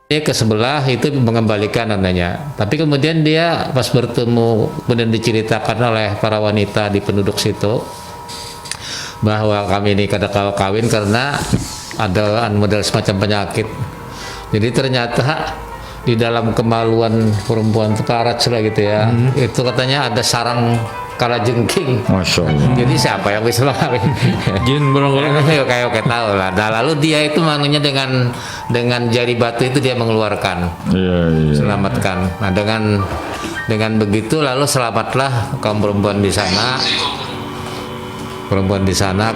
Dia ke sebelah itu mengembalikan namanya. Tapi kemudian dia pas bertemu, kemudian diceritakan oleh para wanita di penduduk situ bahwa kami ini kada kawin karena ada model semacam penyakit. Jadi ternyata di dalam kemaluan perempuan itu karat lah gitu ya. Itu katanya ada sarang kalajengking. Masya Allah. Jadi siapa yang bisa mengawin? Jin bolong-bolong. Kayak tahu lah. Nah, lalu dia itu manunya dengan jari batu itu dia mengeluarkan, Iya. selamatkan. Nah, dengan begitu lalu selamatlah kaum perempuan di sana.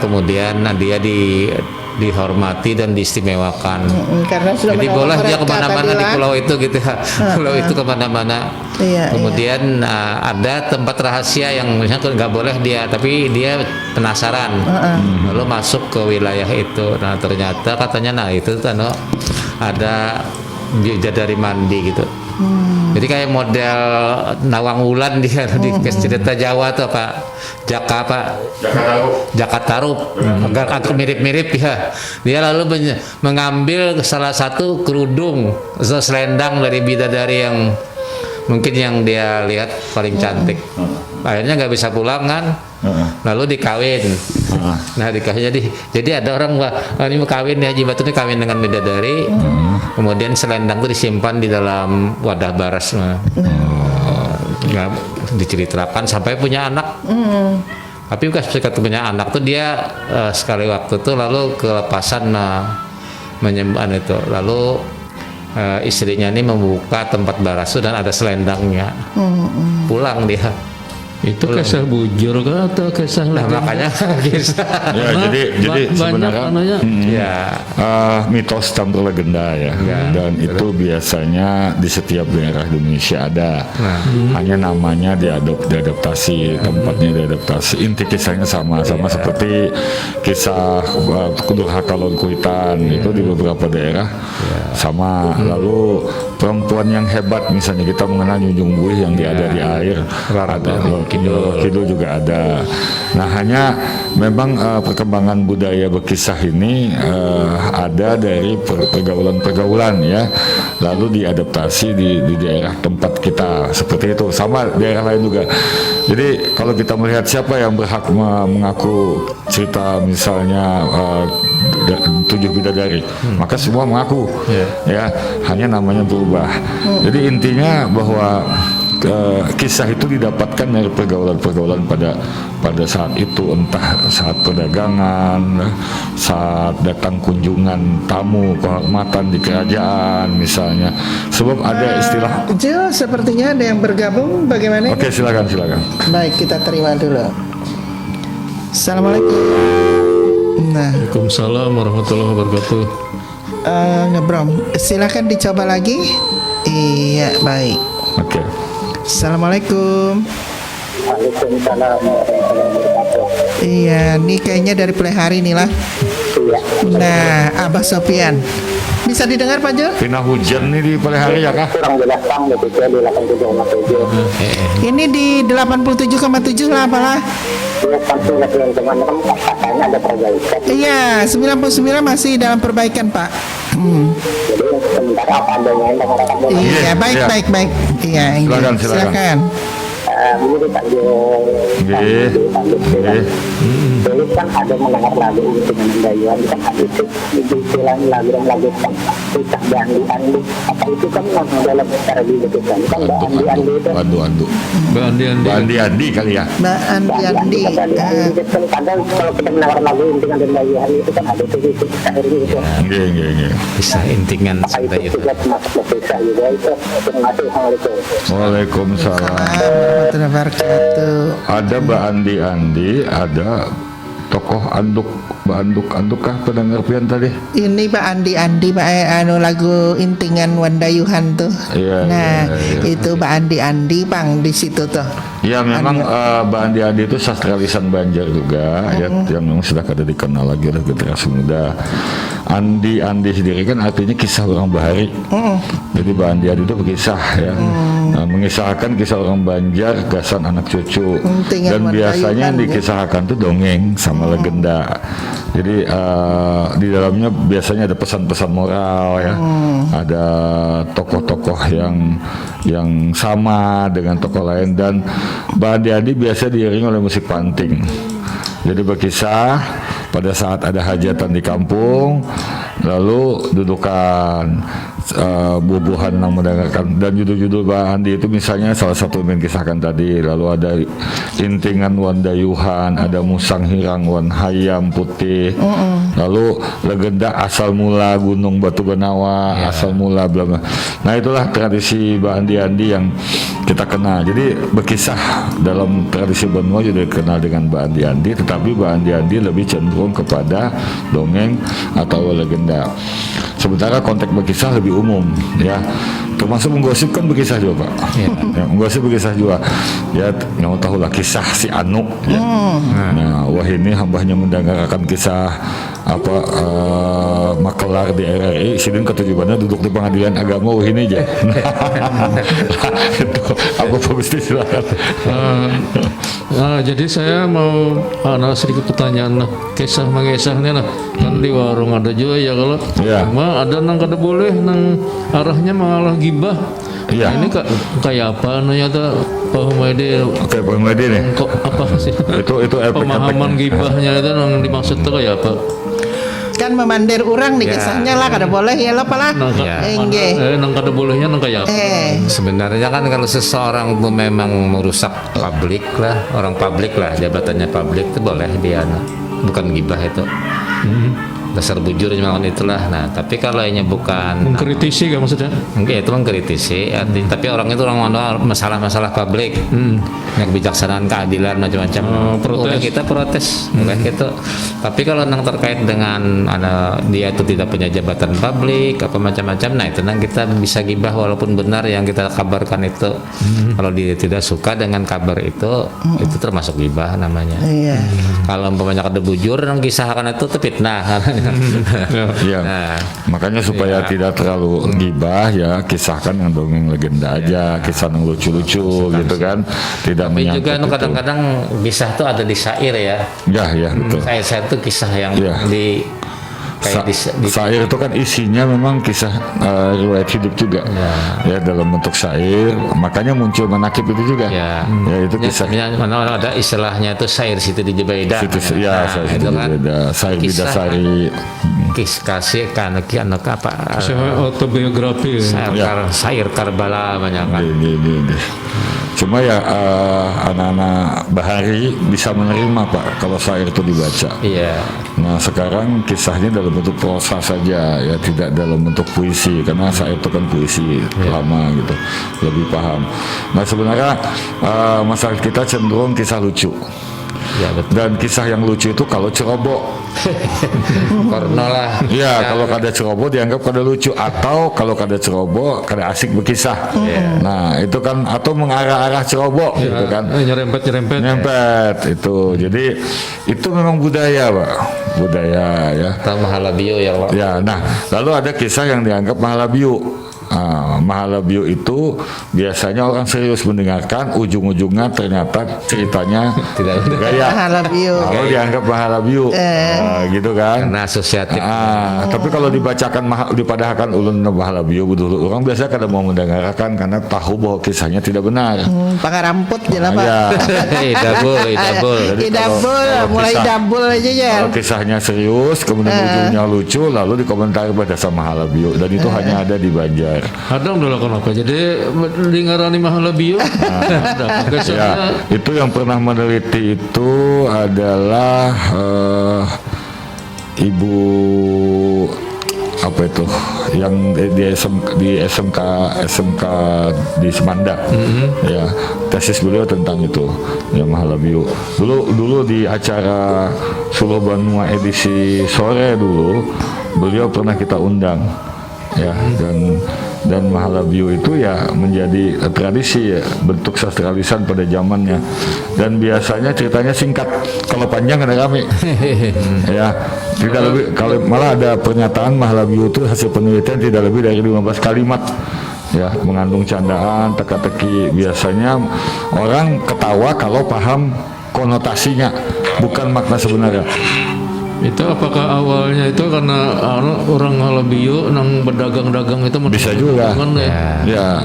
Kemudian dia dihormati dan diistimewakan. Karena sudah Jadi boleh dia kemana-mana di pulau itu gitu ya. Pulau itu kemana-mana. Kemudian ada tempat rahasia yang misalnya nggak boleh dia, tapi dia penasaran. Lalu masuk ke wilayah itu. Nah ternyata katanya itu ada bidadari mandi gitu. Jadi kayak model Nawang Wulan dia di cerita Jawa tuh Jaka Tarub, agak mirip-mirip ya. Dia lalu mengambil salah satu kerudung selendang dari bidadari yang mungkin yang dia lihat paling cantik. Akhirnya nggak bisa pulang kan, lalu dikawin. Nah dikawin jadi ada orang ini mau kawin ya, Haji Batu ini kawin dengan bidadari. Kemudian selendang itu disimpan di dalam wadah baras. Nggak diceritakan sampai punya anak. Tapi ketika punya anak tuh dia sekali waktu tuh lalu kelepasan menyembah itu. Lalu istrinya ini membuka tempat baras dan ada selendangnya. Pulang dia. Itu kisah bujur kah atau kisah Makanya kisah. Ya, jadi sebenarnya mitos campur legenda ya. Dan itu biasanya di setiap daerah di Indonesia ada. Hanya namanya diadaptasi, tempatnya diadaptasi. Inti kisahnya sama seperti kisah Durhaka Laut Kuitan itu di beberapa daerah sama. Lalu perempuan yang hebat misalnya kita mengenal Junjung Buih yang ada di air. Kidul juga ada. Nah hanya memang perkembangan budaya berkisah ini ada dari pergaulan ya, lalu diadaptasi di daerah tempat kita seperti itu, sama daerah lain juga. Jadi kalau kita melihat siapa yang berhak mengaku cerita misalnya 7 bidadari, maka semua mengaku ya, hanya namanya berubah. Jadi intinya bahwa kisah itu didapatkan dari pergaulan pada saat itu, entah saat perdagangan, saat datang kunjungan tamu kehormatan di kerajaan misalnya. Sebab ada istilah. Jo, sepertinya ada yang bergabung. Bagaimana? Oke, silakan. Baik, kita terima dulu. Assalamualaikum. Nah, Waalaikumsalam warahmatullahi wabarakatuh. Ngebrom, silakan dicoba lagi. Iya, baik. Oke. Assalamualaikum. Waalaikumsalam warahmatullahi wabarakatuh. Iya, ini kayaknya dari Plehari nih lah. Iya. Nah, Abah Sofian, bisa didengar Pak Jo? Kena hujan nih di Palehari ya kah? Kurang jelas Bang, di 87,7. Ini di 87,7 lah apalah. Iya, sampai yang teman kan katanya ada perbaikan. Iya, 99 masih dalam perbaikan Pak. Jadi sementara apa adanya yang mengatakan Iya, baik. Iya, silakan. begini Pak Jo. Dulu kan ada mendengar lagu dengan mendayuan kan ada itu istilahnya lagu tidak diandi-andi, apa itu kan dalam cara dibetulan kan andi-andi itu Andi kali ya. Mbak Andi. Kadang kalau kita mendengar lagu dengan mendayuan itu kan ada itu akhirnya itu Nggih. Kisah intingan apa itu Sintayong. juga termasuk bisa juga itu. Terima kasih. Assalamualaikum. Waalaikumsalam. Warahmatullahi wabarakatuh. Ada Mbak Andi, ada tokoh anduk kah pendengar pian tadi? Ini Pak Andi Pak lagu intingan Wandayuhan tuh. Iya, Nah, iya. itu Pak Andi Bang di situ tuh. Ya memang Mbak Andi itu sastra lisan Banjar juga ya, yang memang sudah kada dikenal lagi oleh generasi muda. Andi sendiri kan artinya kisah orang bahari. Jadi Mbak Andi itu berkisah ya, mengisahkan kisah orang Banjar, gasan anak cucu, dan biasanya yang dikisahkan itu dongeng sama legenda. Jadi di dalamnya biasanya ada pesan-pesan moral ya, ada tokoh-tokoh yang sama dengan tokoh lain, dan Mbak Andi biasa diiringi oleh musik panting. Jadi berkisah pada saat ada hajatan di kampung, lalu dudukan bubuhan yang mendengarkan, dan judul-judul Mbak Andi itu misalnya salah satu yang kisahkan tadi, lalu ada intingan wan dayuhan, ada musang hirang wan hayam putih, lalu legenda asal mula gunung batu benawa, asal mula bla bla. Nah itulah tradisi Mbak Andi yang kita kenal. Jadi berkisah dalam tradisi Benua juga dikenal dengan Mbak Andi, tetapi Mbak Andi lebih cenderung kepada dongeng atau legenda. Sementara konteks berkisah lebih umum ya, termasuk menggosip kan berkisah juga Pak. Ya, menggosip berkisah juga ya, yang tahu lah kisah si Anu ya. Nah wah ini hambahnya mendengarkan kisah apa makelar di RRI sidin ketujuannya duduk di pengadilan agama wah ini aja. Itu apa Gusti silakan. Jadi saya mau sedikit pertanyaan lah, kisah mengisahnya lah, kan di warung ada juga ya kalau ada nang kada boleh nang arahnya malah gibah. Nah, ini kayak apa namanya tuh Pak Humaydi? Oke Pak Humaydi nih. Kok apa sih? Itu pemahaman gibahnya itu yang dimaksud tuh kayak apa? Kan memandir orang nih kisahnya lah kada boleh ya lah palah. Nang kada bolehnya nang kayak apa? Sebenarnya kan kalau seseorang itu memang merusak publik lah, orang publik lah, jabatannya publik itu boleh dia, bukan gibah itu. Dasar bujur memang itulah. Nah, tapi kalau ini bukan mengkritisi kan maksudnya? Enggak, itu mengkritisi. Tapi orang itu orang masalah-masalah publik, yang kebijaksanaan, keadilan macam-macam. Boleh kita protes, boleh gitu. Tapi kalau yang terkait dengan dia itu tidak punya jabatan publik, apa macam-macam, nah itu nang kita bisa gibah walaupun benar yang kita kabarkan itu. Kalau dia tidak suka dengan kabar itu termasuk gibah namanya. Kalau umpamanya kada bujur, yang kisahkan itu fitnah. Ya. Nah, makanya supaya tidak terlalu gibah ya, kisahkan yang dongeng legenda aja, kisah yang lucu-lucu gitu kan, tidak menyangkut. Tapi juga kadang-kadang kisah tuh ada di syair ya. Ya betul. Syair itu kisah yang di syair itu kan isinya memang kisah riwayat hidup juga ya dalam bentuk syair, makanya muncul manakib itu juga ya itu kisahnya. Mana ada istilahnya itu syair situ di Jebeda ya, itu kan syair bidasari kasih anak apa autobiografi syair Karbala banyak kan. Cuma ya anak-anak bahari bisa menerima Pak kalau syair itu dibaca. Nah sekarang kisahnya dalam bentuk prosa saja ya, tidak dalam bentuk puisi, karena syair itu kan puisi lama gitu, lebih paham. Nah sebenarnya masyarakat kita cenderung kisah lucu. Dan kisah yang lucu itu kalau ceroboh Korno lah. Kalau kada ceroboh dianggap kada lucu, atau kalau kada ceroboh kada asik berkisah. Nah itu kan, atau mengarah-arah ceroboh gitu kan, nyerempet itu. Jadi itu memang budaya Pak, budaya ya. Mahalabio ya Pak. Nah lalu ada kisah yang dianggap mahalabio. Mahalabio itu biasanya orang serius mendengarkan, ujung-ujungnya ternyata ceritanya tidak gaya. Kalau dianggap mahalabio, gitu kan? Karena asosiatif. Tapi kalau dipadahkan ulun mahalabio, budul orang biasa kada mau mendengarkan karena tahu bahwa kisahnya tidak benar. Pangaramput jelas Pak. Idabul, mulai idabul aja ya. Kalau kisahnya serius, kemudian ujungnya lucu, lalu dikomentari pada sama mahalabio, dan itu hanya ada di Banjar. Ada udah kenapa? Jadi dengarani mahalabio. Itu yang pernah meneliti itu adalah Ibu apa itu yang di SMK di Semanda. Ya, tesis beliau tentang itu ya, mahalabio. Dulu di acara Suluh Banua edisi sore dulu beliau pernah kita undang ya, dan dan Mahalabio itu ya menjadi tradisi ya, bentuk sastralisan pada zamannya, dan biasanya ceritanya singkat, kalau panjang ada rame. Ya, tidak lebih, kalau malah ada pernyataan Mahalabio itu hasil penelitian tidak lebih dari 15 kalimat. Ya, mengandung candaan, teka-teki. Biasanya orang ketawa kalau paham konotasinya, bukan makna sebenarnya. Itu apakah awalnya itu karena orang Halabio nang berdagang-dagang itu Bisa juga. Ya,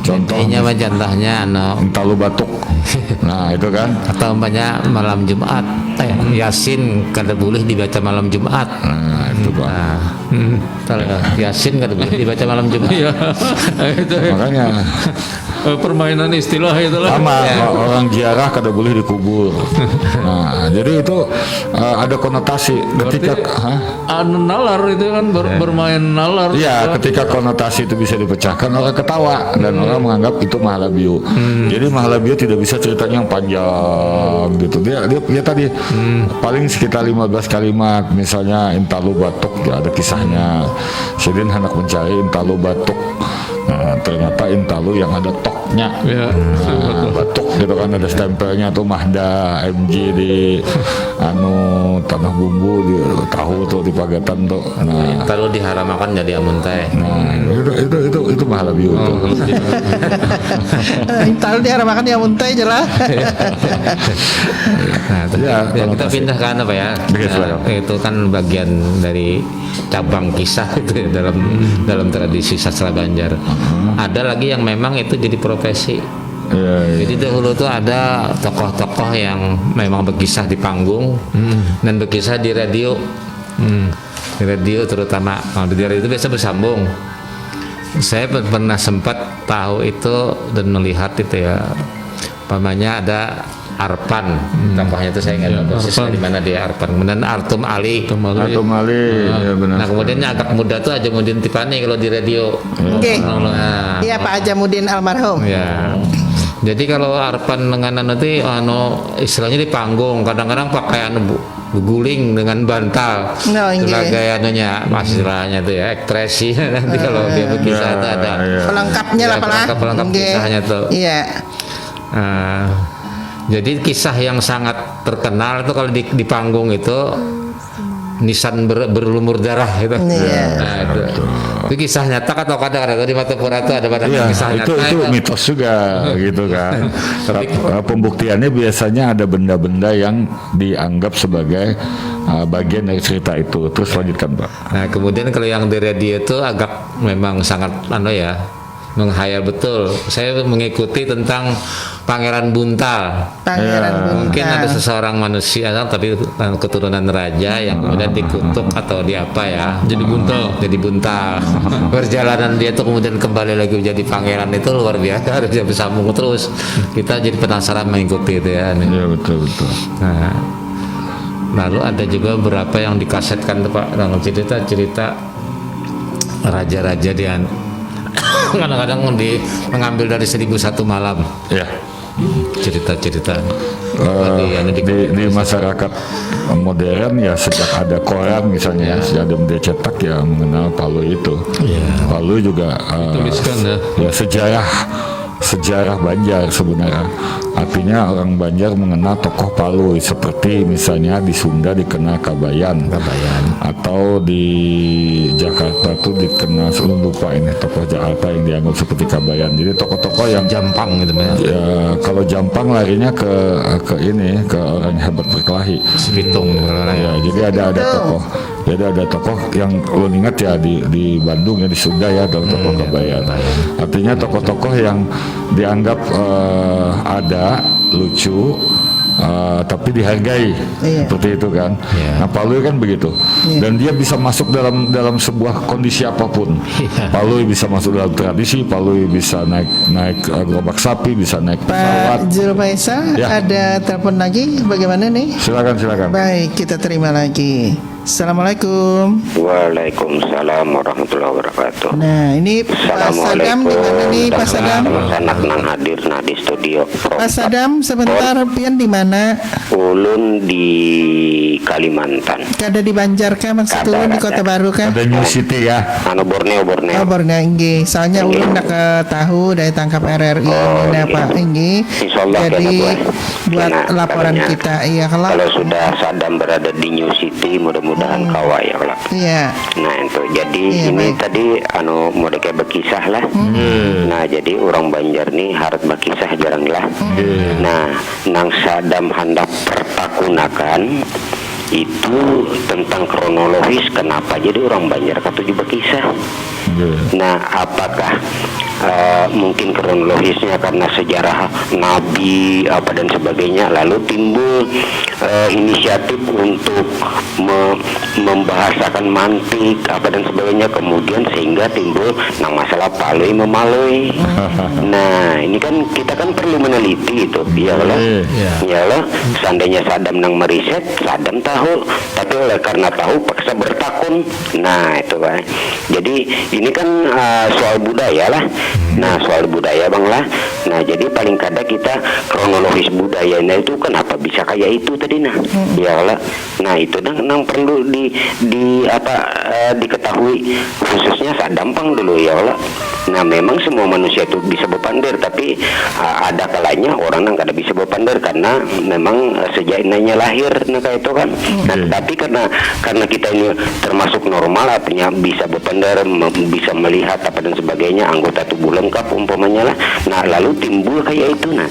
Contohnya contohnya Intalu batuk. Nah, itu kan. atau banyak malam Jumat Yasin kada boleh dibaca malam Jumat. Nah, itu Pak. Yasin kada boleh dibaca malam Jumat. Iya. Itu Makanya permainan istilah itulah. sama orang ziarah kada boleh dikubur. Nah, jadi itu ada konotasi ketika Nalar itu kan bermain nalar. iya, ketika konotasi itu bisa dipecahkan, orang ketawa dan orang menganggap itu Mahalabio. Jadi Mahalabio tidak bisa ceritanya yang panjang gitu. Dia tadi paling sekitar 15 kalimat, misalnya Intalu batuk, ya ada kisahnya. Sedin hendak mencari Intalu batuk. Nah, ternyata Intalu yang ada toknya. Ya. Nah, batuk gitu kan, ada stempelnya tuh Mahda MG di tanah bumbu, di tahu tuh di Pagatan tuh. Nah, Lalu diharamakan jadi amun teh. nah itu Mahalabio itu. Tahu dia makan yang muntah jelas. Nah, Ya, kita konotasi. pindah ke apa ya? Oke, silakan. Itu kan bagian dari cabang kisah itu ya, dalam tradisi sastra Banjar. Ada lagi yang memang itu jadi profesi. Iya, iya. Jadi dahulu tuh ada tokoh-tokoh yang memang berkisah di panggung dan berkisah di radio. Di radio terutama. Nah, di radio itu biasa bersambung. Saya pernah sempat tahu itu dan melihat itu ya. Pamannya ada Arpan, tokohnya itu saya nggak tahu persisnya di mana dia Arpan. Kemudian Artum Ali. Atau Mali, ya benar. Nah kemudian yang agak muda tuh Ajamuddin Tipani kalau di radio. Oke. Nah, Iya Pak Ajamuddin almarhum. ya. Jadi kalau Arpan dengan nanti istilahnya di panggung, kadang-kadang pakai guling dengan bantal. No, Sebagai istilahnya tuh ya ekspresi nanti kalau dia berkisah itu ada. Pelengkapnya lah Pak. Pelengkap kisahnya tuh. Iya. Jadi kisah yang sangat terkenal itu kalau di panggung itu nisan berlumur darah itu. Iya. Nah, itu kisah nyata atau kadang-kadang di Matapura itu ada banyak Iya, kisah nyata. itu mitos juga gitu kan. Pembuktiannya biasanya ada benda-benda yang dianggap sebagai bagian dari cerita itu. Terus lanjutkan, Pak. Nah kemudian kalau yang di radio itu agak memang sangat menghayal betul. Saya mengikuti tentang Pangeran Buntal. Pangeran Buntal. Mungkin ada seseorang manusia tapi keturunan raja yang kemudian dikutuk atau di apa ya, jadi buntal. Perjalanan dia tuh kemudian kembali lagi menjadi pangeran itu luar biasa, harus dia bersambung terus. Kita jadi penasaran mengikuti itu ya. Iya, betul. Nah, lalu ada juga beberapa yang dikasetkan tuh Pak, dalam cerita raja-raja dia kadang-kadang mengambil dari 1001 malam. Ya. Cerita-cerita Di masyarakat modern ya, sejak ada koran misalnya, sejak ada media cetak ya mengenal Palu itu. Palu juga Tuliskan ya sejarah Banjar sebenarnya. Artinya orang Banjar mengenal tokoh Palu seperti misalnya di Sunda dikenal Kabayan. Atau di Jakarta tuh dikenal, lupa ini tokoh Jakarta yang dianggap seperti Kabayan. Jadi tokoh-tokoh yang Jampang gitu ya, kalau Jampang larinya ke orang hebat berkelahi. Pitung Ya, jadi ada tokoh. Jadi ada tokoh yang lo ingat ya di Bandung ya, di Sunda ya, ada tokoh Kabayan. Artinya tokoh-tokoh yang dianggap ada, lucu, tapi dihargai, seperti itu kan. Nah Palu kan begitu, dan dia bisa masuk dalam sebuah kondisi apapun. Palu bisa masuk dalam tradisi, Palu bisa naik gerobak sapi, bisa naik pesawat. Pak Zulfaisal, Ya. ada telepon lagi, bagaimana nih? Silakan. Baik, kita terima lagi. Assalamualaikum. Waalaikumsalam warahmatullahi wabarakatuh. Nah, ini Pak Sadam di mana nih Pak Sadam? Sanak nang hadir nah di studio. Pak Sadam sebentar pian di mana? Ulun di Kalimantan. Kada di Banjar kah maksud ulun di Kota Baru kah? Ada New City ya. Anu Borneo. Oh, Borneo nggih. Soalnya ulun nak tahu dari tangkap RRI ini Pak nggih. Insyaallah Jadi buat Kena laporan katanya, kita iya kalau sudah Sadam berada di New City mudah-mudahan kawai ya kalau. iya. Nah itu jadi Iya, ini baik. tadi anu mau kayak berkisah lah. Nah jadi orang Banjar nih harus berkisah jarang lah. Nah nang Sadam hendak pertakunakan itu tentang kronologis kenapa jadi orang Banjar katuju berkisah. Nah apakah mungkin kronologisnya karena sejarah Nabi apa dan sebagainya lalu timbul inisiatif untuk membahasakan mantik apa dan sebagainya kemudian sehingga timbul masalah palui memalui. Nah ini kan kita kan perlu meneliti itu ya loh seandainya Sadam nang meriset Sadam tahu tapi oleh karena tahu paksa bertakun. Nah itu kan jadi ini kan soal budaya lah. Nah soal budaya bang lah. Nah jadi paling kada kita kronologis budayanya itu kenapa bisa kayak itu tadi nah ya lah. Nah itu nang perlu diketahui khususnya Sadampang dulu ya Allah. Nah memang semua manusia itu bisa berpandar tapi ada kalanya orang yang kada bisa berpandar karena memang sejak inanya lahir nah kayak itu kan. Nah tapi karena kita ini termasuk normal artinya bisa berpandar bisa melihat apa dan sebagainya anggota tubuh lengkap umpamanya lah. Nah lalu timbul kayak itu nah.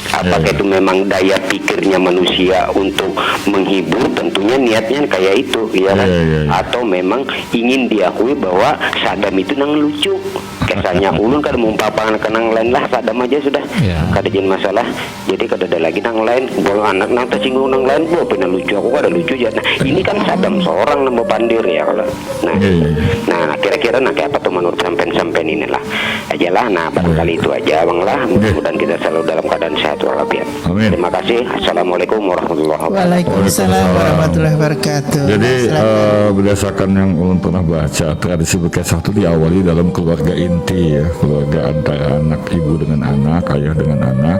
Apakah itu memang daya pikirnya manusia untuk menghibur tentunya niatnya kayak itu ya kan atau memang ingin diakui bahwa Sadam itu nang lucu kesannya ulun kada mau papangan kenang lain lah Sadam aja sudah kada jadi masalah jadi kada ada lagi nang lain bawa anak nang tersinggung nang lain gua pernah lucu aku kada lucu ya. Nah ini kan Sadam seorang nang pandir ya kalau nah kira-kira nah kayak apa tuh menurut sampean ini lah aja lah. Nah barangkali itu aja bang lah mudah-mudahan kita selalu dalam keadaan sehat walafiat. Terima kasih. Assalamualaikum warahmatullahi wabarakatuh. Waalaikumsalam warahmatullahi wabarakatuh. Jadi berdasarkan yang ulun pernah baca tradisi berkisah itu diawali dalam keluarga inti ya, keluarga antara anak ibu dengan anak, ayah dengan anak,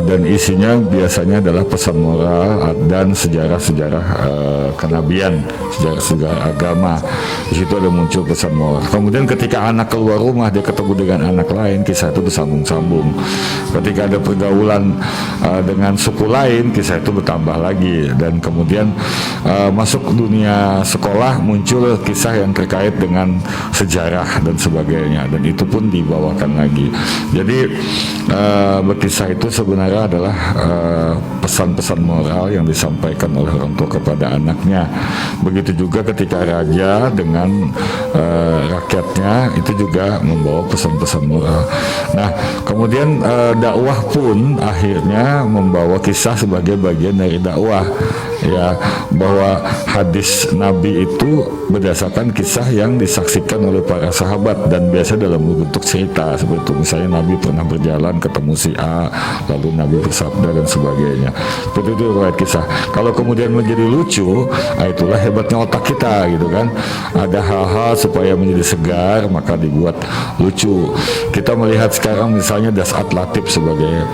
dan isinya biasanya adalah pesan moral dan sejarah-sejarah kenabian, sejarah-sejarah agama. Di situ ada muncul pesan moral. Kemudian ketika anak keluar rumah dia ketemu dengan anak lain, kisah itu bersambung-sambung. Ketika ada pergaulan dengan suku lain, kisah itu bertambah lagi. Dan kemudian masuk dunia sekolah muncul kisah yang terkait dengan sejarah dan sebagainya. Dan itu pun dibawakan lagi. Jadi berkisah itu sebenarnya adalah pesan-pesan moral yang disampaikan oleh orang tua kepada anaknya. Begitu juga ketika raja dengan rakyatnya itu juga membawa pesan-pesan moral. Nah kemudian dakwah pun akhirnya membawa kisah sebagai bagian dari dakwah ya, bahwa hadis Nabi itu berdasarkan kisah yang disaksikan oleh para sahabat dan biasa dalam bentuk cerita seperti itu. Misalnya Nabi pernah berjalan ketemu si A lalu Nabi bersabda dan sebagainya. Seperti itu riwayat kisah. Kalau kemudian menjadi lucu, itulah hebatnya otak kita gitu kan. Ada hal-hal supaya menjadi segar maka dibuat lucu. Kita melihat sekarang misalnya Dasat Latif sebagai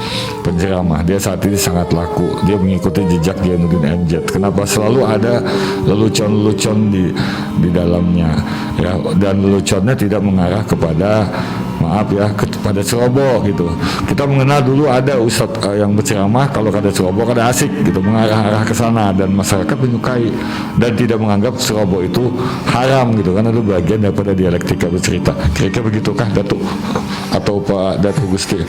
penceramah, dia saat ini sangat laku. Dia mengikuti jejak Jainuddin Amjad. Kenapa? Selalu ada lelucon-lelucon di dalamnya ya, dan leluconnya tidak mengarah kepada kepada ceroboh gitu. Kita mengenal dulu ada ustadz yang berceramah kalau kada ceroboh kada asik gitu, mengarah ke sana dan masyarakat menyukai dan tidak menganggap ceroboh itu haram gitu kan, itu bagian daripada dialektika bercerita. Kira-kira begitukah Datuk atau Pak Datuk Gusti?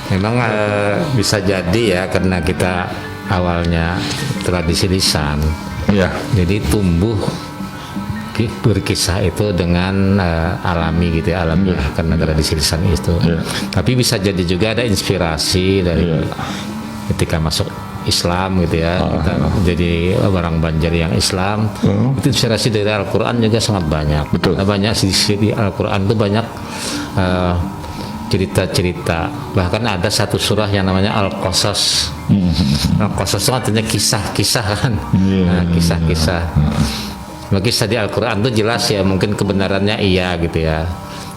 Memang bisa jadi ya karena kita awalnya tradisi lisan jadi tumbuh berkisah itu dengan alami gitu ya, alami karena tradisi lisan itu tapi bisa jadi juga ada inspirasi dari ketika masuk Islam gitu ya, kita jadi orang Banjar yang Islam itu inspirasi dari Al-Quran juga sangat banyak. Banyak sisi di Al-Quran itu banyak cerita-cerita. Bahkan ada satu surah yang namanya Al-Qasas. Al-Qasas itu artinya kisah-kisah kan. Nah, kisah-kisah. Kisah di Al-Quran itu jelas ya, mungkin kebenarannya iya gitu ya.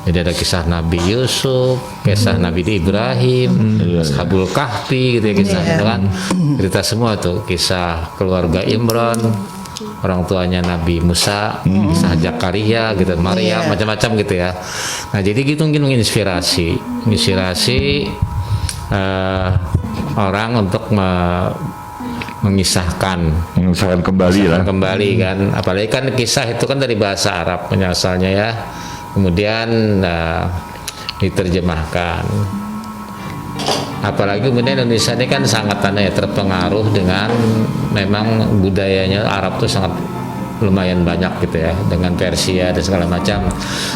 Jadi ada kisah Nabi Yusuf, kisah Nabi Ibrahim, Ashabul Kahfi gitu ya, kisah itu kan. Cerita semua tuh, kisah keluarga Imran, orang tuanya Nabi Musa, kisah Zakaria gitu, Maria, macam-macam gitu ya. Nah jadi gitu mungkin menginspirasi orang untuk mengisahkan kembali kan, apalagi kan kisah itu kan dari bahasa Arab asalnya ya, kemudian diterjemahkan. Apalagi kemudian Indonesia ini kan sangat terpengaruh dengan memang budayanya Arab tuh sangat lumayan banyak gitu ya, dengan Persia dan segala macam,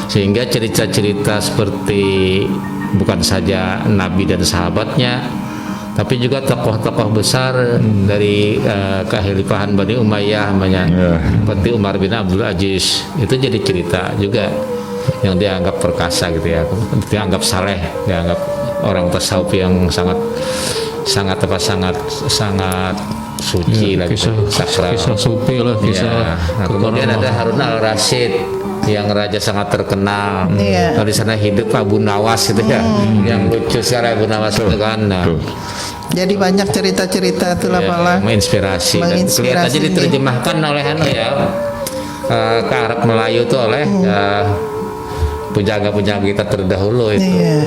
sehingga cerita-cerita seperti bukan saja Nabi dan sahabatnya, tapi juga tokoh-tokoh besar dari kekhalifahan Bani Umayyah seperti Umar bin Abdul Aziz, itu jadi cerita juga yang dianggap perkasa gitu ya, dianggap saleh, dianggap orang tasawuf yang sangat suci lah, sakral. Kisah sufi lah, kisah. Nah, kemudian ada Harun al-Rasyid yang raja sangat terkenal. Kalau di sana hidup Abu Nawas gitu ya, yang lucu sekali Abu Nawas itu kan. Nah, jadi banyak cerita-cerita itulah menginspirasi. Kelihatan aja diterjemahkan oleh ke Arab Melayu itu oleh pujangga-pujangga kita terdahulu itu.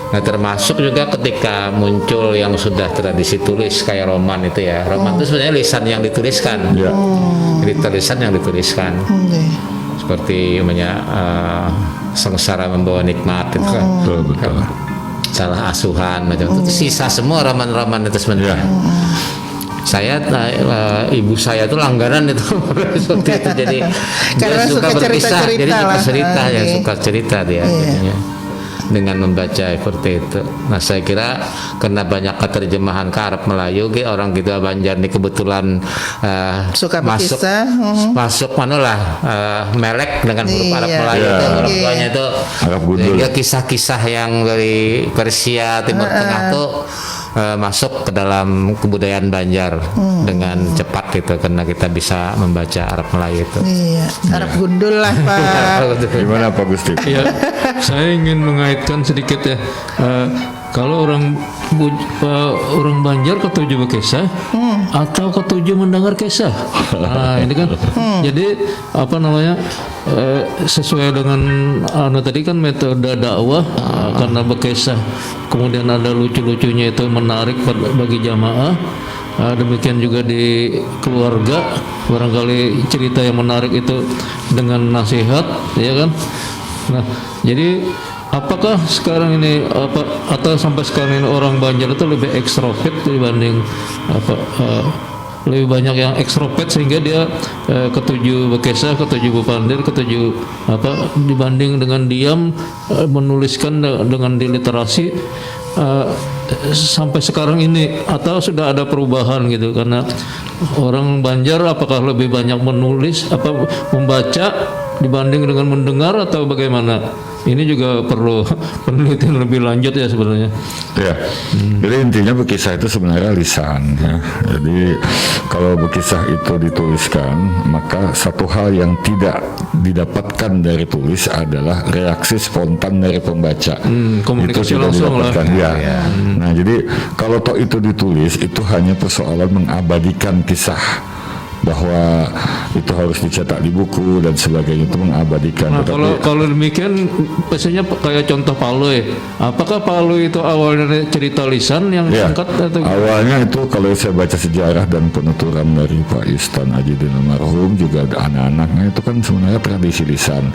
Nah termasuk juga ketika muncul yang sudah tradisi tulis kayak roman itu ya. Roman itu sebenarnya lisan yang dituliskan. Jadi tulisan yang dituliskan. Seperti sengsara membawa nikmat itu kan. Betul. Salah asuhan macam itu sisa semua roman-roman itu sebenarnya. Saya ibu saya tuh langganan itu seperti itu, jadi karena dia suka berkisah, jadi suka cerita dia jadinya dengan membaca seperti itu. Nah saya kira karena banyak keterjemahan ke Arab Melayu, orang kita Banjar ini kebetulan suka masuk melek dengan huruf Arab Melayu itu, orang tuanya itu sehingga kisah-kisah yang dari Persia Timur Tengah tuh masuk ke dalam kebudayaan Banjar dengan cepat gitu, karena kita bisa membaca Arab Melayu itu. Arab gundul lah Pak. Gimana Pak Gusti? Ya, saya ingin mengaitkan sedikit ya. Kalau orang Banjar ketujuh berkisah atau ketujuh mendengar kisah. Nah ini kan jadi sesuai dengan tadi kan metode dakwah, karena berkisah kemudian ada lucu-lucunya itu menarik bagi jamaah. Demikian juga di keluarga, barangkali cerita yang menarik itu dengan nasihat, ya kan. Nah jadi apakah sekarang ini atau sampai sekarang ini orang Banjar itu lebih ekstrovert dibanding lebih banyak yang ekstrovert sehingga dia ketujuh berkisah, ketujuh berpandir, ketujuh dibanding dengan diam menuliskan dengan diliterasi sampai sekarang ini, atau sudah ada perubahan gitu, karena orang Banjar apakah lebih banyak menulis membaca dibanding dengan mendengar atau bagaimana? Ini juga perlu penelitian lebih lanjut ya sebenarnya. Ya, jadi intinya berkisah itu sebenarnya lisan ya. Jadi kalau berkisah itu dituliskan, maka satu hal yang tidak didapatkan dari tulis adalah reaksi spontan dari pembaca. Komunikasi itu langsung didapatkan, lah. Ya. Nah, jadi kalau toh itu ditulis, itu hanya persoalan mengabadikan kisah, bahwa itu harus dicetak di buku dan sebagainya, itu mengabadikan. Nah, kalau demikian biasanya kayak contoh Paloi. Apakah Paloi itu awalnya cerita lisan yang singkat atau awalnya itu kalau saya baca sejarah dan penuturan dari Pak Istan Ajidin almarhum, juga ada anak-anaknya, itu kan sebenarnya tradisi lisan.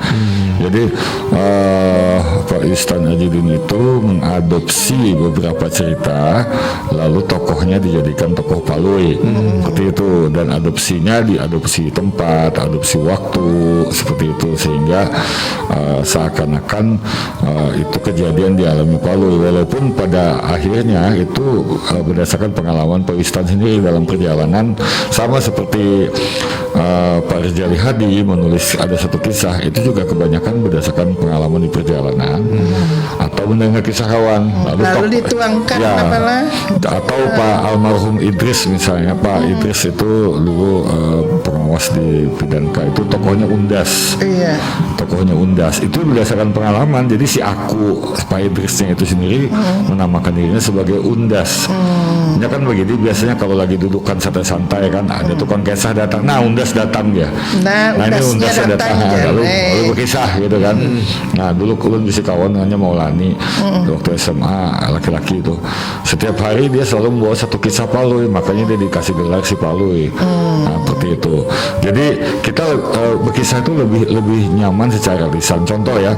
Jadi Pak Istan Ajidin itu mengadopsi beberapa cerita, lalu tokohnya dijadikan tokoh Paloi seperti itu, dan diadopsi tempat, adopsi waktu seperti itu, sehingga seakan-akan itu kejadian dialami Paloi, walaupun pada akhirnya itu berdasarkan pengalaman Pak Istan sendiri dalam perjalanan, sama seperti Pak Rizali Hadi menulis ada satu kisah, itu juga kebanyakan berdasarkan pengalaman di perjalanan atau atau mendengar kisah kawan lalu dituangkan apalah. Atau Pak almarhum Idris misalnya, Pak Idris itu dulu pengawas di Pidanka, itu tokohnya Undas. Iya. Tokohnya Undas itu berdasarkan pengalaman. Jadi si aku Pak Idrisnya itu sendiri menamakan dirinya sebagai Undas. Ya kan begini biasanya kalau lagi dudukan santai-santai kan ada tukang kisah datang. Nah Undas datang ya. Nah ini Undasnya datang. Lalu berkisah gitu kan. Nah dulu kulun bisa kawan namanya Maulani waktu SMA laki-laki itu. Setiap hari dia selalu membawa satu kisah Palui, makanya dia dikasih gelar si Palui. Nah seperti itu. Jadi kita berkisah itu lebih nyaman secara lisan. Contoh ya,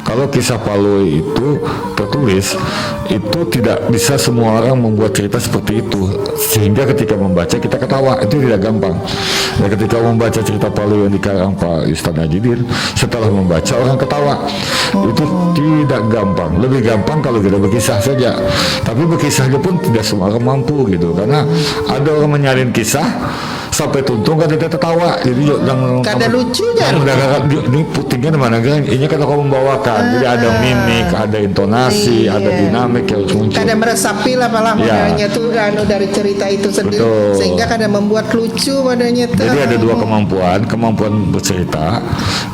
kalau kisah Palui itu tertulis, itu tidak bisa semua orang membuat cerita seperti itu, sehingga ketika membaca kita ketawa, itu tidak gampang. Ya, ketika membaca cerita Palui yang dikarang Pak Ustadz Najidin, setelah membaca orang ketawa, itu tidak gampang. Lebih gampang kalau kita berkisah saja. Tapi berkisahnya pun tidak semua orang mampu gitu, karena ada orang menyalin kisah sampai tuntung kan tidak tertawa, jadi yang kada lucunya ini putingnya mana kan ini kan kau membawakan, jadi ada mimik, ada intonasi, ada dinamik yang harus muncul, kada meresapi lah malah modalnya tuh dari cerita itu sendiri. Betul. Sehingga kada membuat lucu modalnya tuh. Jadi ada dua kemampuan bercerita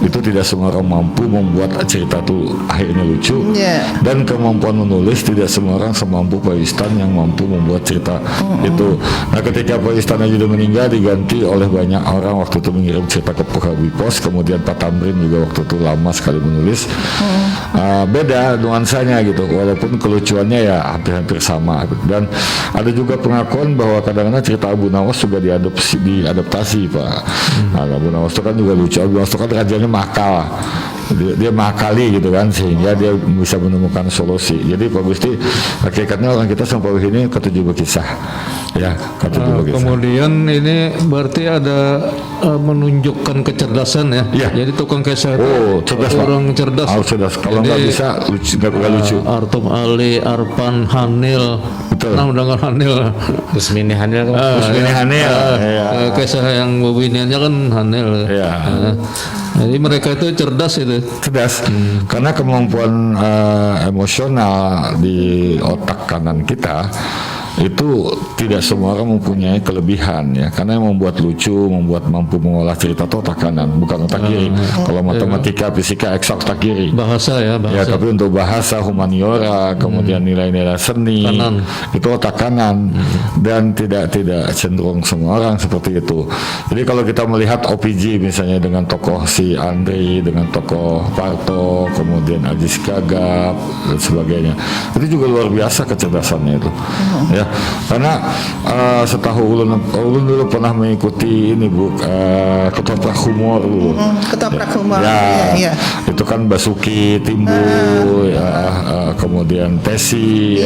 itu tidak semua orang mampu membuat cerita tuh akhirnya lucu, dan kemampuan menulis tidak semua orang semampu Pak Istan yang mampu membuat cerita itu. Nah ketika Pak Istan sudah meninggal diganti oleh banyak orang, waktu itu mengirim cerita ke Pekawi Pos, kemudian Pak Tamrin juga waktu itu lama sekali menulis. Beda nuansanya gitu, walaupun kelucuannya ya hampir-hampir sama. Dan ada juga pengakuan bahwa kadang-kadang cerita Abu Nawas juga diadaptasi Pak. Abu Nawas itu kan juga lucu. Abu Nawas itu kan rajanya makal. Dia makali gitu kan, sehingga dia bisa menemukan solusi. Jadi Pak Gusti, hakikatnya orang kita sampai ini ketujuh berkisah ya, ketujuh berkisah. Kemudian ini berarti ada menunjukkan kecerdasan ya. Jadi tukang kisah itu cerdas, orang Pak. cerdas. Cerdas. Kalau nggak bisa nggak lucu. Artum Ali, Arpan Hanil. Betul. Nah mendengar Hanil. Kusmini Hanil. Kisah yang bobiniannya kan Hanil. Jadi mereka itu cerdas itu. Cerdas, karena kemampuan emosional di otak kanan kita itu tidak semua orang mempunyai kelebihan ya, karena yang membuat lucu, membuat mampu mengolah cerita itu otak kanan, bukan otak kiri. Kalau matematika, fisika, eksak otak kiri. Bahasa ya. Tapi untuk bahasa, humaniora, kemudian nilai-nilai seni itu otak kanan, dan tidak cenderung semua orang seperti itu. Jadi kalau kita melihat OPG misalnya dengan tokoh si Andri, dengan tokoh Parto, kemudian Ajis Gagap dan sebagainya, itu juga luar biasa kecerdasannya itu. Ya, karena setahu ulun dulu pernah mengikuti ini Bu, ketoprak humor dulu. Ketoprak humor. Ya. Itu kan Basuki Timbul, kemudian Tesi.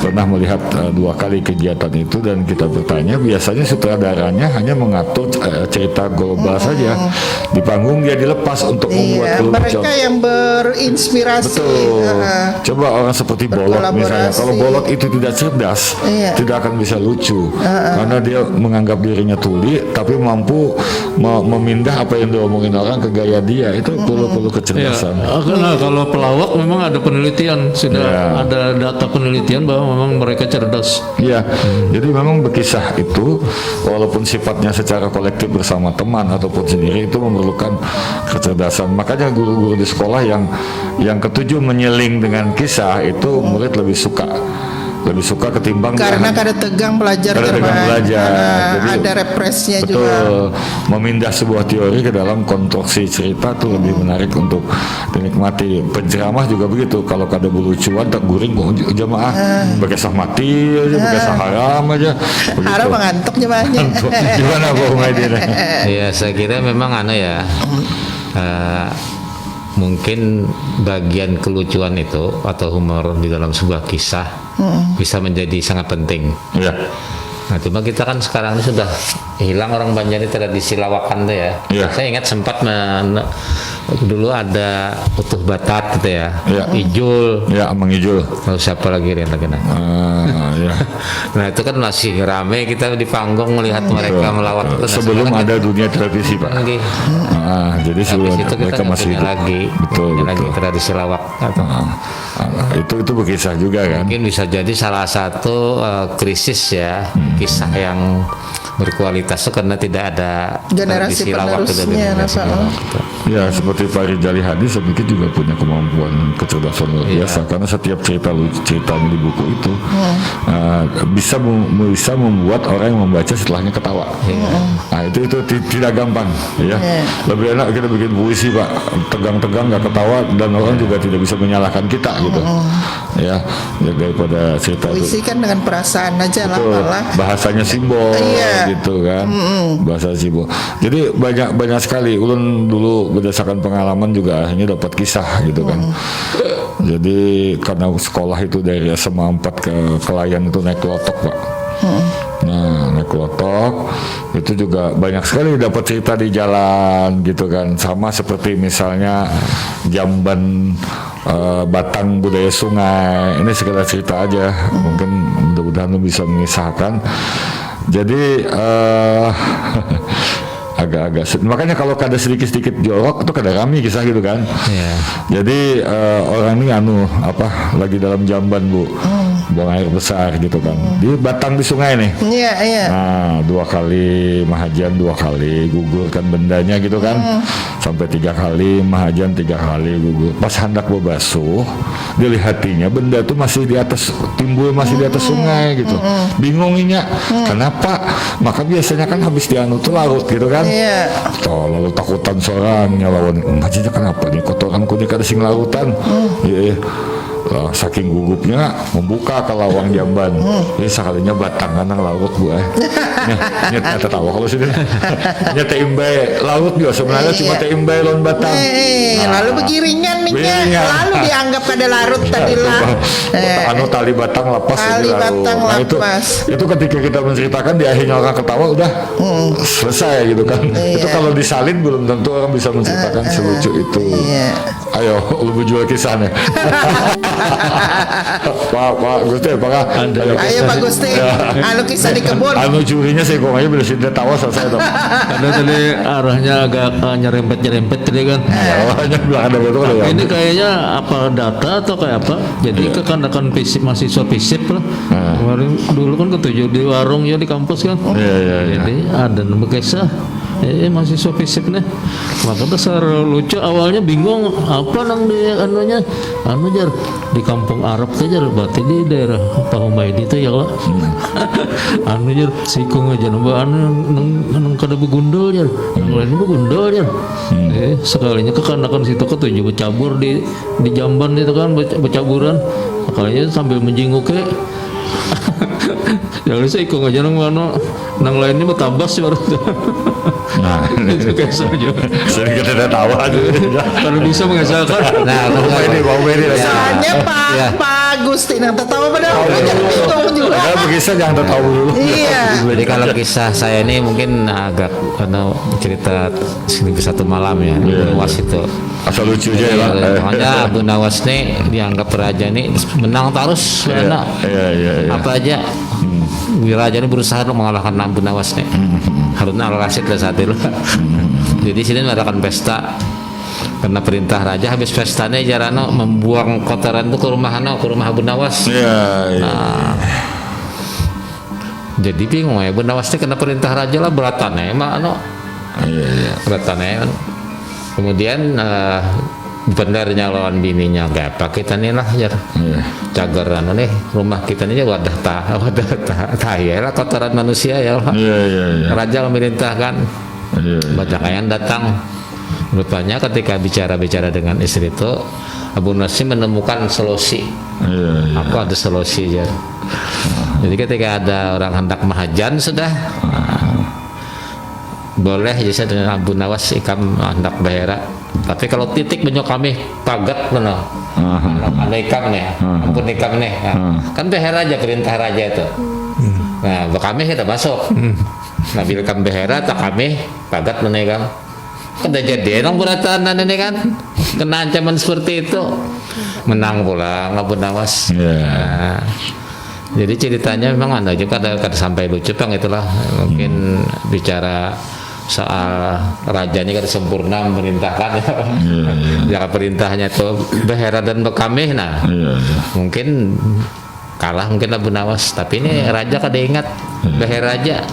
Pernah melihat 2 kali kegiatan itu, dan kita bertanya, biasanya sutradaranya hanya mengatur cerita global saja. Di panggung dia dilepas untuk membuat kelucuan. Mereka yang berinspirasi. Betul. Coba orang seperti Bolot misalnya, kalau Bolot itu tidak cerdas, tidak akan bisa lucu, karena dia menganggap dirinya tuli, tapi mampu memindah apa yang diomongin orang ke gaya dia. Itu perlu kecerdasan. Karena kalau pelawak memang ada penelitian, sudah ada data penelitian bahwa memang mereka cerdas. Iya, jadi memang berkisah itu walaupun sifatnya secara kolektif bersama teman ataupun sendiri, itu memerlukan kecerdasan. Makanya guru-guru di sekolah yang ketujuh menyeling dengan kisah itu murid lebih suka ketimbang karena kada tegang belajar. Jadi, ada represnya betul, juga. Memindah sebuah teori ke dalam konstruksi cerita itu lebih menarik untuk dinikmati. Penceramah juga begitu, kalau kada lucuan tak guring jamaah berkisah mati aja, berkisah haram aja begitu. Haram mengantuk jamaahnya. Gimana Bu Maidin? Ya saya kira memang mungkin bagian kelucuan itu atau humor di dalam sebuah kisah bisa menjadi sangat penting. Nah, cuma kita kan sekarang ini sudah hilang orang Banjar ini tradisi lawakan tuh ya. Saya ingat sempat dulu ada Utuh Batat gitu ya. Ijul. Amang Ijul. Lalu siapa lagi yang lagi Nah itu kan masih ramai kita di panggung melihat mereka melawat itu. Sebelum ada dunia televisi Pak. Jadi sebelum itu mereka masih lagi. Betul. Lagi tradisi lawak. Itu berkisah juga kan. Mungkin bisa jadi salah satu krisis ya, kisah yang berkualitas itu karena tidak ada Generasi tradisi lawak itu dari penerusnya, generasi Pak. lawak itu. Ya seperti Pak Rijali Hadis saya pikir juga punya kemampuan kecerdasan luar biasa karena setiap ceritanya di buku itu bisa membuat orang yang membaca setelahnya ketawa. Nah itu tidak gampang ya. Lebih enak kita bikin puisi Pak, tegang-tegang nggak ketawa dan orang juga tidak bisa menyalahkan kita gitu ya daripada cerita Puisi kan dengan perasaan aja lah itu malah. bahasanya simbol Iya. gitu kan bahasa simbol. Jadi banyak sekali ulun dulu berdasarkan pengalaman juga akhirnya dapat kisah gitu kan. Jadi karena sekolah itu dari SMA 4 ke Kelayan itu naik klotok Pak. Nah naik klotok itu juga banyak sekali dapat cerita di jalan gitu kan, sama seperti misalnya Jamban Batang budaya sungai. Ini sekedar cerita aja, mungkin mudah-mudahan lu bisa mengisahkan. Jadi agak-agak makanya kalau ada sedikit-sedikit jorok itu kada kami kisah gitu kan. Jadi orang ini lagi dalam jamban Bu, buang air besar gitu kan, di batang di sungai nih. Nah 2 kali mahajan, 2 kali gugur kan bendanya gitu kan, sampai 3 kali mahajan, 3 kali gugur. Pas hendak berbasuh dilihatinya benda itu masih di atas, timbul masih di atas sungai gitu. Bingunginya kenapa, maka biasanya kan habis dianu tuh larut gitu kan. Lalu takutan seorang nyalawan, majinya kenapa nih kotoranku nih kada sing lautan. Saking gugupnya membuka ke lawang jamban. Jadi sekalinya batangan nang laut Bu. Nyata tahu kalau sini. Nyata imbai laut juga sebenarnya cuma imbai lon batang. Lalu begiringan nih lalu dianggap kada larut tadi lah. Tali batang lepas. Tali batang lepas. Itu ketika kita menceritakan di akhirnya orang ketawa udah selesai gitu kan. Itu kalau disalin belum tentu orang bisa menceritakan selucu itu. Ayo lu jual kisahnya. Pak Gusti, apakah ayo Pak Gusti, anu kisah di kebun. Anu jurinya sih kok aja beresin tawa selesai dong. Karena tadi arahnya agak nyerempet tadi kan. Hanya bilang ada gitu kan. Ini kayaknya apa data atau kayak apa? Jadi kekandakan fisip mahasiswa fisip lah. Kemarin dulu kan ketujuh di warung ya di kampus kan. Jadi ada nama kisah. Mahasiswa fisip nih, maka dasar lucu awalnya bingung apa nang di anunya jar di kampung Arab tuh jar berarti di daerah Pak Humaydi itu ya lah. Anu jar sikung aja nambah nang kada begundul jar, nang lain begundul jar. Sekalinya kekanakan situ ketujuh bercabur di jamban itu kan bercaburan, sekalinya sambil menjenguk ya saya ikut aja nang lainnya bertabas sih baru. Nah itu kisah aja. Sering kita tawa Kalau bisa mengesahkan. Nah, Soalnya Pak Gusti nang tertawa pada bingung juga. Begisah jangan tertawa dulu. Iya. Jadi kalau kisah saya ini mungkin agak cerita 1 malam ya, Nawas itu. Asal lucu aja ya. Makanya Abu Nawas nih dianggap raja nih menang terus karena apa aja. Raja ini berusaha untuk mengalahkan Abu Nawas nih. Harun al-Rasyid saat itu. Jadi sini mengadakan pesta karena perintah raja, habis pestanya Jarano membuang kotoran itu ke rumah Abu Nawas. Jadi bingung ya Abu Nawas ini kena perintah raja lah beratannya beratannya. Kemudian benernya lawan bininya gak apa kita nih lah cageran nih rumah kita nih wadah ya lah kotoran manusia ya lah. Raja memerintahkan banyak yang datang. Rupanya ketika bicara dengan istri itu Abu Nasim menemukan solusi. Apa ada solusi ya. Jadi ketika ada orang hendak mahajan sudah boleh jasa dengan Abu Nawas ikam hendak bahera. Tapi kalau titik banyak kami pagat mana? Ikam nih, ampun ikam nih. Kan bahera aja perintah raja itu. Nah, kami kita masuk. Nah, bila kami bahera tak kami pagat mana ikam. Kada jadi orang beratan ini kan kena ancaman seperti itu. Menang pula Abu Nawas. Nah, jadi ceritanya memang ada juga kada sampai lucu bang itulah mungkin bicara soal raja ini kan sempurna memerintahkan ya. Jika perintahnya itu Behera dan Bekameh, nah mungkin kalah mungkin Abu Nawas, tapi ini raja kada ingat Behera aja.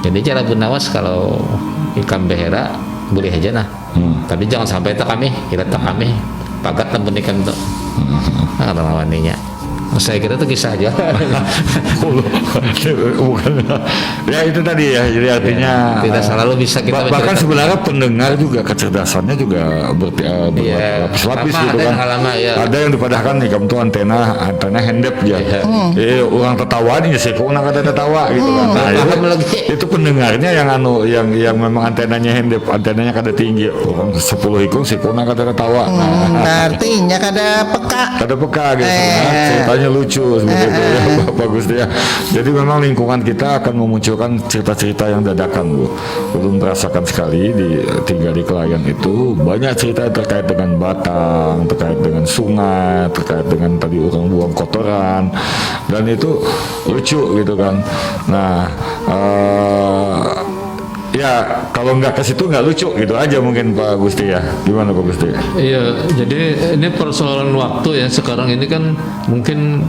Jadi cara Abu Nawas kalau ikan Behera boleh aja nah. Tapi jangan sampai tak kami, kita tak kami pagat nampun ikan tuh. Nah, lawannya. Saya kira itu kisah aja. Bukan. Ya itu tadi ya, jadi artinya tidak selalu bisa kita bahkan sebenarnya pendengar juga kecerdasannya juga berlapis-lapis gitu kan. Ada yang dipadahkan nih kamu tuh antena handap aja. Orang tertawa nih sih, kok nggak ada tertawa gitu kan. Nah, itu pendengarnya yang memang antenanya handap, antenanya kada tinggi. Orang 10 ikung sih, kok nggak ada tertawa. Artinya kada peka gitu. Ceritanya lucu seperti itu ya, bagus dia. Jadi memang lingkungan kita akan memunculkan cerita-cerita yang dadakan, Bu. Belum merasakan sekali tinggal di Kelayan itu banyak cerita terkait dengan batang, terkait dengan sungai, terkait dengan tadi orang buang kotoran, dan itu lucu gitu kan. Nah, ya kalau nggak ke situ nggak lucu gitu aja mungkin Pak Gusti ya. Gimana Pak Gusti? Iya, jadi ini persoalan waktu ya. Sekarang ini kan mungkin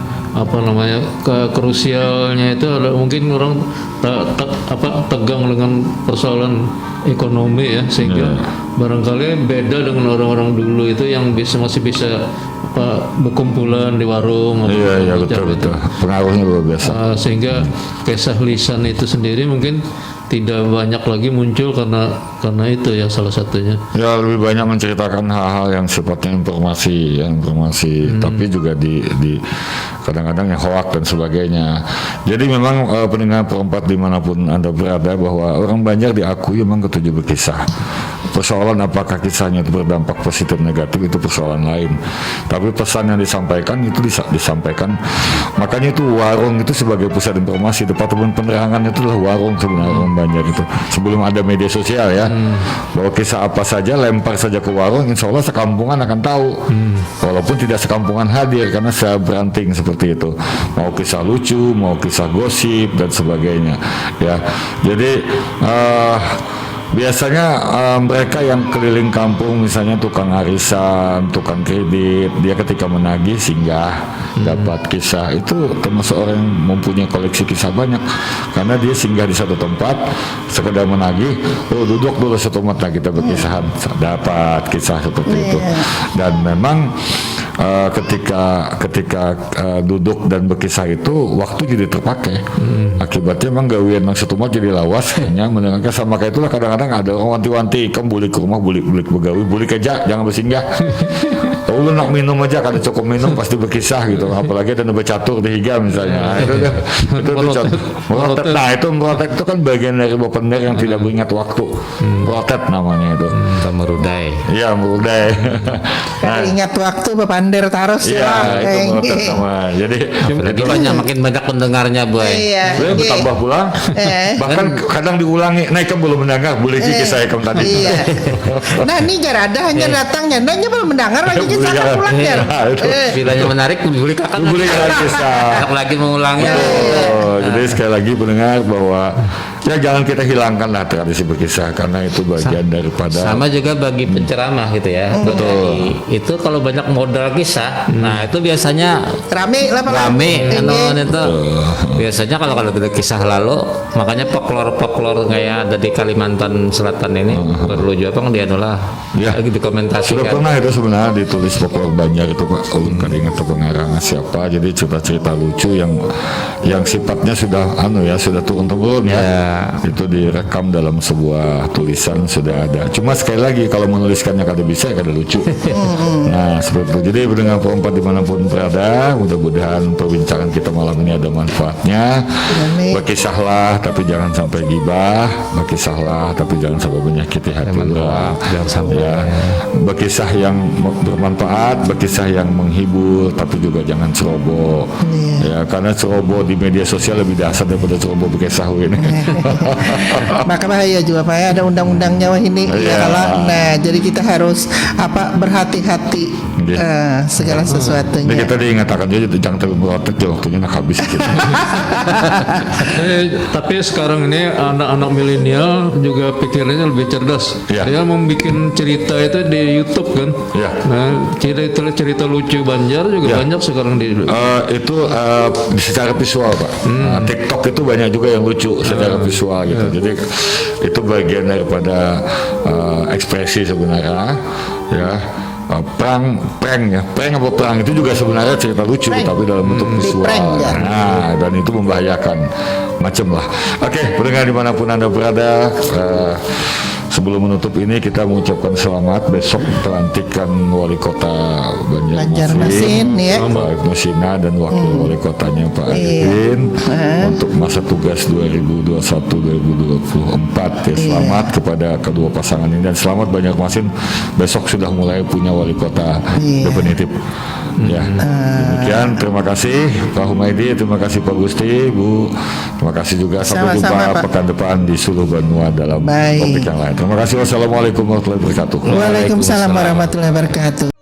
krusialnya itu ada mungkin orang tegang dengan persoalan ekonomi ya, sehingga barangkali beda dengan orang-orang dulu itu yang masih bisa berkumpulan di warung. Iya betul. Pengaruhnya luar biasa. Sehingga kisah lisan itu sendiri mungkin tidak banyak lagi muncul karena itu ya salah satunya. Ya lebih banyak menceritakan hal-hal yang sifatnya informasi, tapi juga di kadang-kadang yang hoak dan sebagainya. Jadi memang pendengar perempat dimanapun Anda berada bahwa orang Banjar diakui memang ketujuh berkisah. Persoalan apakah kisahnya itu berdampak positif negatif itu persoalan lain. Tapi pesan yang disampaikan itu disampaikan. Makanya itu warung itu sebagai pusat informasi, departemen penerangan itu adalah warung sebenarnya orang Banjar itu. Sebelum ada media sosial ya, bahwa kisah apa saja lempar saja ke warung, insya Allah sekampungan akan tahu. Walaupun tidak sekampungan hadir karena saya beranting seperti itu. Mau kisah lucu, mau kisah gosip dan sebagainya. Ya, jadi biasanya mereka yang keliling kampung, misalnya tukang arisan, tukang kredit, dia ketika menagih singgah dapat kisah, itu termasuk orang yang mempunyai koleksi kisah banyak karena dia singgah di satu tempat sekedar menagih, duduk dulu satu mata kita berkisahan, dapat kisah seperti itu. Dan memang ketika duduk dan berkisah itu waktu jadi terpakai. Akibatnya memang gawian yang setumat jadi lawas hanya mendengarkan. Sama kayak itulah kadang-kadang ada orang wanti-wanti, kamu boleh ke rumah, boleh begawi, boleh kerja, jangan bersinggah. Kalau lu nak minum aja, kada cukup minum pasti berkisah gitu. Apalagi ada bercatur di higa misalnya. Itu merotet. Nah itu merotet itu kan bagian dari benar yang tidak mengingat waktu. Merotet namanya itu. Merudai. Iya merudai. Ingat waktu bepander terus ya. Itu merotet nama. Jadi makin banyak pendengarnya boy. Boleh bertambah pulang. Bahkan kadang diulangi. Nah kamu belum mendengar, boleh kisah kamu tadi. Nah ini jar ada hanya datangnya. Nah ini belum mendengar lagi kisah pulang jar. Bilanya menarik, boleh kakak. Boleh kisah. Lagi mengulangnya. Jadi sekali lagi pendengar bahwa ya jangan kita hilangkan lah tradisi berkisah karena itu bagian daripada. Sama juga bagi penceramah gitu ya. Betul. Itu kalau banyak modal kisah, nah itu biasanya rame itu. Biasanya kalau ada kisah lalu, makanya folklore kayak ada di Kalimantan Selatan ini perlu juga dia nulah lagi dokumentasi. Sudah pernah itu sebenarnya ditulis folklore Banjar itu Pak. Kan ingat pengarangnya siapa. Jadi cerita-cerita lucu yang sifatnya sudah turun-temurun ya. Itu direkam dalam sebuah tulisan sudah ada. Cuma sekali lagi kalau menuliskannya kada bisa, kada lucu. Nah seperti itu. Jadi pendengar perempat dimanapun berada, mudah-mudahan perbincangan kita malam ini ada manfaatnya. Berkisahlah tapi jangan sampai gibah, berkisahlah tapi jangan sampai menyakiti hati orang. Jangan sampai. Ya, berkisah yang bermanfaat, berkisah yang menghibur, tapi juga jangan ceroboh. Ya, karena ceroboh di media sosial lebih dahsyat daripada ceroboh berkisah ini. Maka bahaya juga Pak ya, ada undang-undangnya wah ini ya kalau. Nah, jadi kita harus berhati-hati segala sesuatunya. Jadi kita diingatkan aja jangan terlalu berotot waktunya nak habis gitu. Tapi sekarang ini anak-anak milenial juga pikirannya lebih cerdas. Ya. Dia membuat cerita itu di YouTube kan. Ya. Nah, cerita lucu Banjar juga banyak sekarang di itu secara visual Pak. TikTok itu banyak juga yang lucu secara visual gitu. Jadi itu bagian daripada ekspresi sebenarnya ya. Prank apa perang itu juga sebenarnya cerita lucu tapi dalam bentuk visual. Nah, dan itu membahayakan macam lah. Oke, pendengar dimanapun Anda berada, sebelum menutup ini kita mengucapkan selamat besok pelantikan wali kota Banjarmasin ya. Pak Musina dan wakil wali kotanya Pak Arifin untuk masa tugas 2021-2024 ya. Selamat kepada kedua pasangan ini dan selamat Banjarmasin besok sudah mulai punya wali kota definitif ya. Demikian, terima kasih Pak Humaydi, terima kasih Pak Gusti, Bu, terima kasih juga, sampai jumpa pekan depan di Suluh Banua dalam topik yang lain. Terima kasih. Wassalamualaikum warahmatullahi wabarakatuh. Waalaikumsalam warahmatullahi wabarakatuh.